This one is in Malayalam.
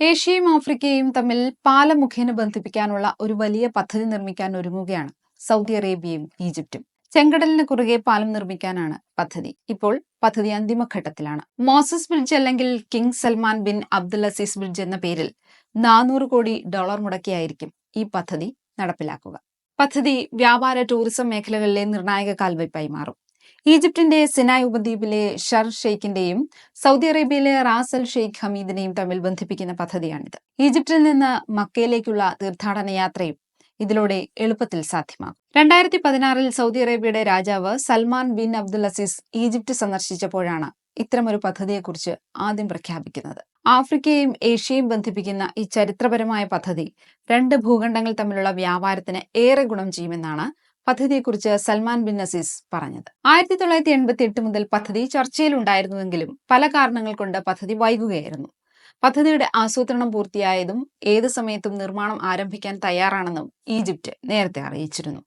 ഏഷ്യയും ആഫ്രിക്കയും തമ്മിൽ പാലം മുഖേന ബന്ധിപ്പിക്കാനുള്ള ഒരു വലിയ പദ്ധതി നിർമ്മിക്കാൻ ഒരുങ്ങുകയാണ് സൗദി അറേബ്യയും ഈജിപ്തും. ചെങ്കടലിന് കുറുകെ പാലം നിർമ്മിക്കാനാണ് പദ്ധതി. ഇപ്പോൾ പദ്ധതി അന്തിമഘട്ടത്തിലാണ്. മോസസ് ബ്രിഡ്ജ് അല്ലെങ്കിൽ king Salman bin Abdul Aziz bridge എന്ന പേരിൽ $400 കോടി മുടക്കിയായിരിക്കും ഈ പദ്ധതി നടപ്പിലാക്കുക. പദ്ധതി വ്യാപാര ടൂറിസം മേഖലകളിലെ നിർണായക കാൽവയ്പായി മാറും. ഈജിപ്തിന്റെ സിനായ് ഉപദ്വീപിലെ ഷർ ഷെയ്ഖിന്റെയും സൗദി അറേബ്യയിലെ റാസ് അൽ ഷെയ്ഖ് ഹമീദിനെയും തമ്മിൽ ബന്ധിപ്പിക്കുന്ന പദ്ധതിയാണിത്. ഈജിപ്തിൽ നിന്ന് മക്കയിലേക്കുള്ള തീർത്ഥാടന യാത്രയും ഇതിലൂടെ എളുപ്പത്തിൽ സാധ്യമാകും. 2016 സൗദി അറേബ്യയുടെ രാജാവ് Salman bin Abdul Aziz Egypt സന്ദർശിച്ചപ്പോഴാണ് ഇത്തരമൊരു പദ്ധതിയെക്കുറിച്ച് ആദ്യം പ്രഖ്യാപിക്കുന്നത്. ആഫ്രിക്കയും ഏഷ്യയും ബന്ധിപ്പിക്കുന്ന ഈ ചരിത്രപരമായ പദ്ധതി രണ്ട് ഭൂഖണ്ഡങ്ങൾ തമ്മിലുള്ള വ്യാപാരത്തിന് ഏറെ ഗുണം ചെയ്യുമെന്നാണ് പദ്ധതിയെക്കുറിച്ച് സൽമാൻ ബിൻ അസീസ് പറഞ്ഞത്. 1988 മുതൽ പദ്ധതി ചർച്ചയിലുണ്ടായിരുന്നുവെങ്കിലും പല കാരണങ്ങൾ കൊണ്ട് പദ്ധതി വൈകുകയായിരുന്നു. പദ്ധതിയുടെ ആസൂത്രണം പൂർത്തിയായതും ഏത് സമയത്തും നിർമ്മാണം ആരംഭിക്കാൻ തയ്യാറാണെന്നും ഈജിപ്ത് നേരത്തെ അറിയിച്ചിരുന്നു.